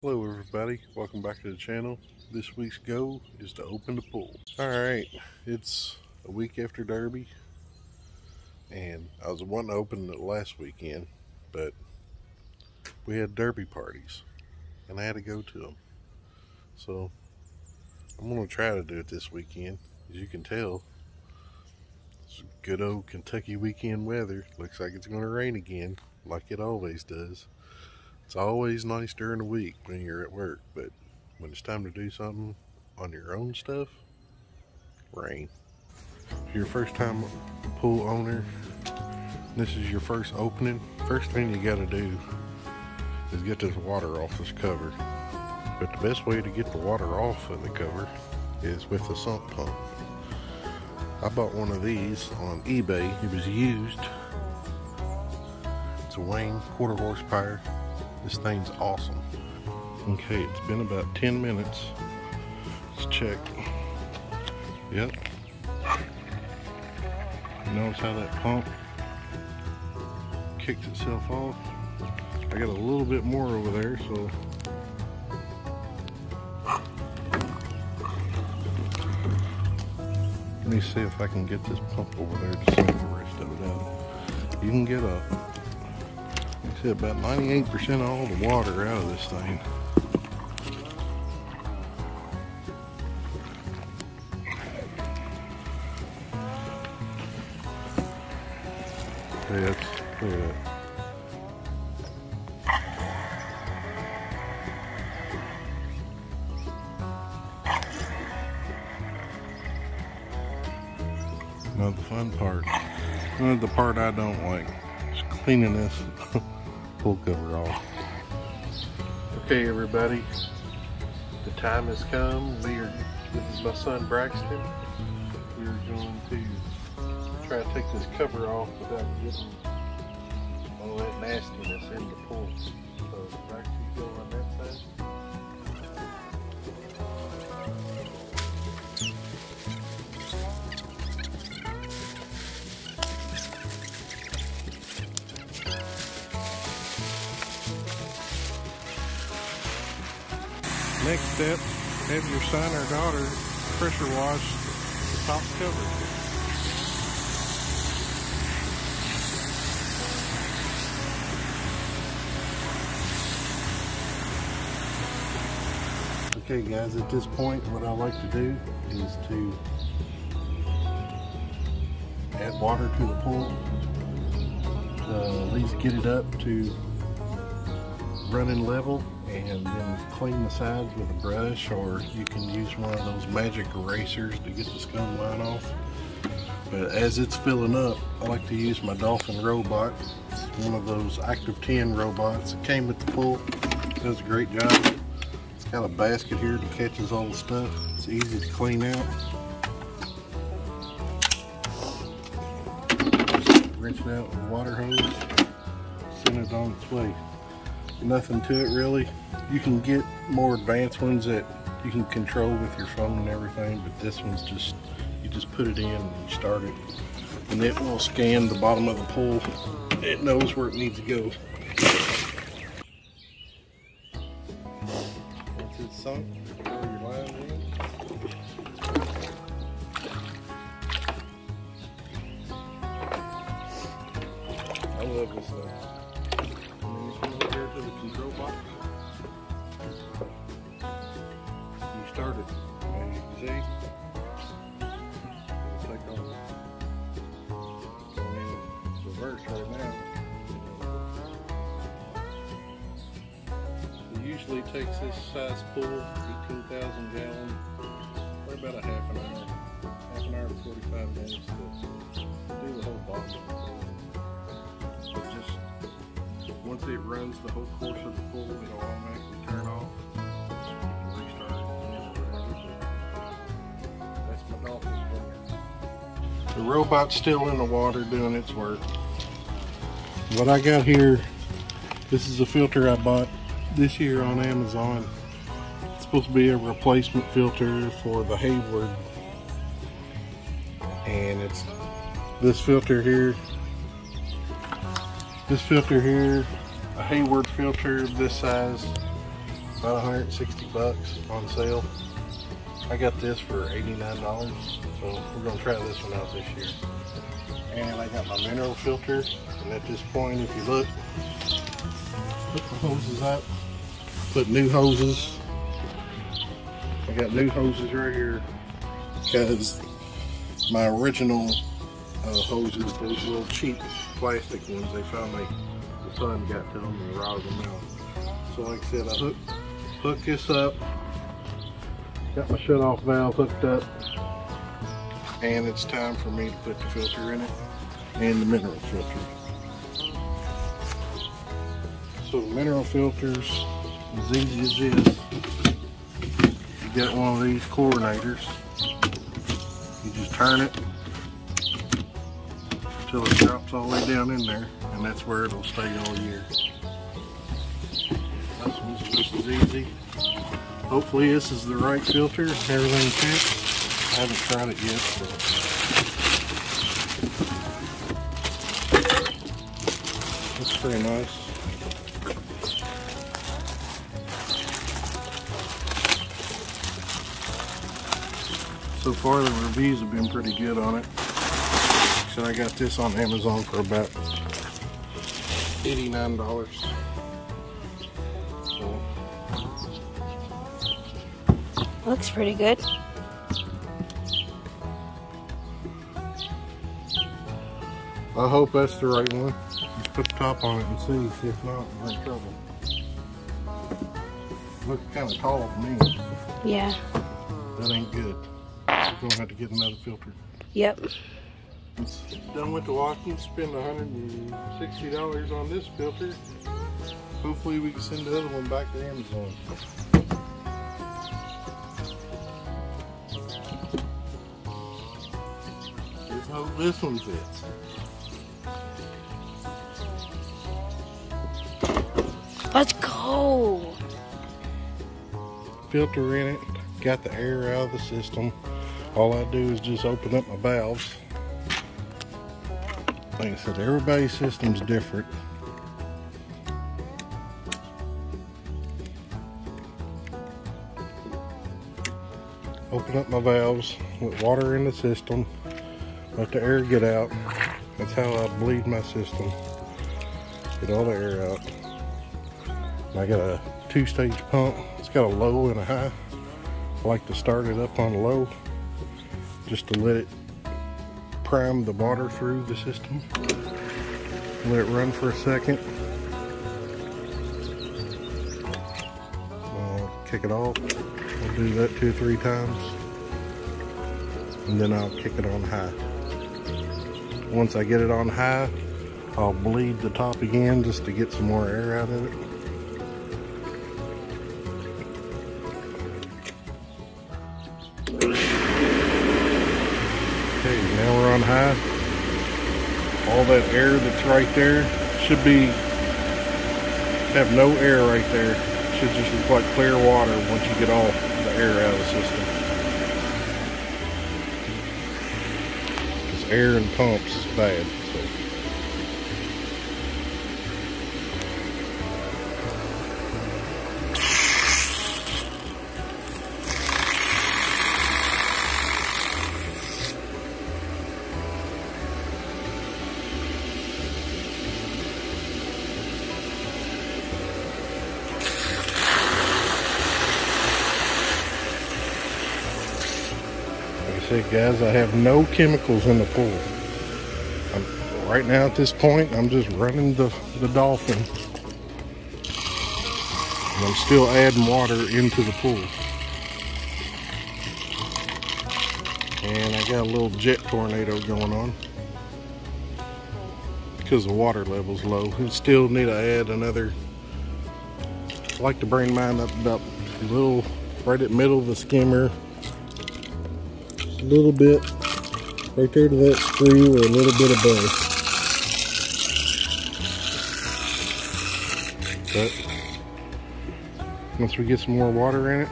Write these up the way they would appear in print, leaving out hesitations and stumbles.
Hello everybody, welcome back to the channel. This week's goal is to open the pool. Alright, it's a week after Derby, and I was wanting to open it last weekend, but we had Derby parties, and I had to go to them. So, I'm going to try to do it this weekend. As you can tell, it's good old Kentucky weekend weather. Looks like it's going to rain again, like it always does. It's always nice during the week when you're at work, but when it's time to do something on your own stuff, rain. If you're a first time pool owner, this is your first opening, first thing you gotta do is get this water off this cover. But the best way to get the water off of the cover is with a sump pump. I bought one of these on eBay. It was used. It's a Wayne 1/4 horsepower. This thing's awesome. Okay, it's been about 10 minutes. Let's check. Yep. Notice how that pump kicks itself off. I got a little bit more over there, so let me see if I can get this pump over there to suck the rest of it out. You can get about 98% of all the water out of this thing. Look at that. Now the fun part, the part I don't like, is cleaning this pool cover off. Okay everybody, the time has come. This is my son Braxton. We are going to try to take this cover off without getting all that nastiness in the pool. So Braxton, you go on that side. Next step, have your son or daughter pressure wash the top cover. Okay guys, at this point what I like to do is to add water to the pool to at least get it up to running level, and then clean the sides with a brush, or you can use one of those magic erasers to get the scum line off. But as it's filling up, I like to use my Dolphin robot. It's one of those Active 10 robots. It came with the pool. It does a great job. It's got a basket here that catches all the stuff. It's easy to clean out. Just rinse it out with a water hose. Send it on its way. Nothing to it really. You can get more advanced ones that you can control with your phone and everything, but this one's just, you just put it in and you start it, and it will scan the bottom of the pool. It knows where it needs to go. Once it's sunk, throw your line in. I love this stuff. To the control box. You start it, as you can see. It'll take on. Going in reverse right now. It usually takes this size pool, 18,000 gallon, for about a half an hour to 45 minutes to do the whole bottom of the pool. Once it runs the whole course of the pool, it'll automatically turn off and restart it. That's my Dolphin cleaner. The robot's still in the water doing its work. What I got here, this is a filter I bought this year on Amazon. It's supposed to be a replacement filter for the Hayward. And it's this filter here. This filter here, a Hayward filter this size, about 160 bucks on sale. I got this for $89, so we're gonna try this one out this year. And I got my mineral filter, and at this point, if you look, put the hoses up, put new hoses. I got new hoses right here because my original hoses, those little cheap plastic ones, they finally, the sun got to them and rotted them out. So like I said, I hooked this up, got my shut-off valve hooked up, and it's time for me to put the filter in it and the mineral filter. So the mineral filter's as easy as this. You got one of these coordinators. You just turn it until it drops all the way down in there, and that's where it'll stay all year. This one's just as easy. Hopefully this is the right filter, everything fits. I haven't tried it yet, but it's pretty nice. So far the reviews have been pretty good on it. So I got this on Amazon for about $89. So, looks pretty good. I hope that's the right one. Let's put the top on it and see. If not, we're in trouble. Looks kind of tall to me. Yeah. That ain't good. We're gonna have to get another filter. Yep. Done with the washing. Spend $160 on this filter. Hopefully we can send the other one back to Amazon. Let's hope this one fits. Let's go. Filter in it. Got the air out of the system. All I do is just open up my valves. Like I said, everybody's system's different. Open up my valves with water in the system. Let the air get out. That's how I bleed my system. Get all the air out. And I got a 2-stage pump. It's got a low and a high. I like to start it up on low just to let it prime the water through the system. Let it run for a second. I'll kick it off. I'll do that 2 or 3 times. And then I'll kick it on high. Once I get it on high, I'll bleed the top again just to get some more air out of it. Okay, now we're on high. All that air that's right there should have no air right there. Should just look like clear water once you get all the air out of the system. Because air in pumps is bad. So. Guys, I have no chemicals in the pool. Right now at this point, I'm just running the Dolphin. And I'm still adding water into the pool. And I got a little jet tornado going on because the water level's low. We still need to add another. I like to bring mine up about a little, right at the middle of the skimmer. A little bit right there to that screw, or a little bit above. But once we get some more water in it,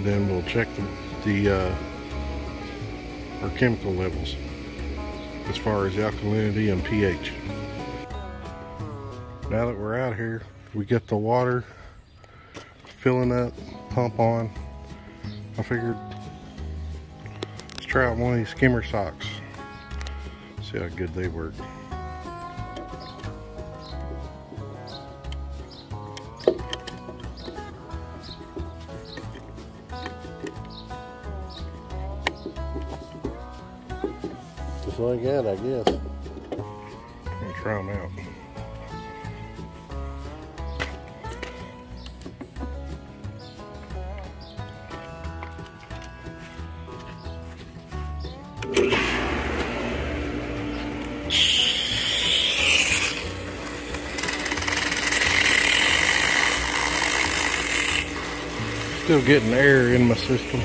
then we'll check our chemical levels as far as alkalinity and pH. Now that we're out here, we get the water filling up, pump on. I figured let's try out one of these skimmer socks. See how good they work. Just like that, I guess. I'm gonna try them out. Still getting air in my system.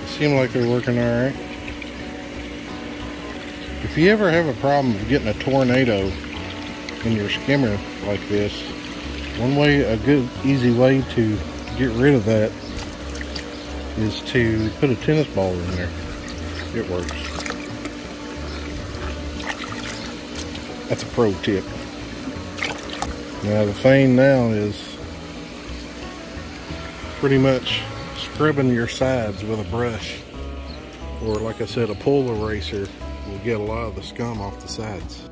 Seem like they're working all right. If you ever have a problem of getting a tornado in your skimmer like this, a good easy way to get rid of that is to put a tennis ball in there. It works. That's a pro tip. Now the thing now is pretty much scrubbing your sides with a brush, or like I said, a pull eraser will get a lot of the scum off the sides.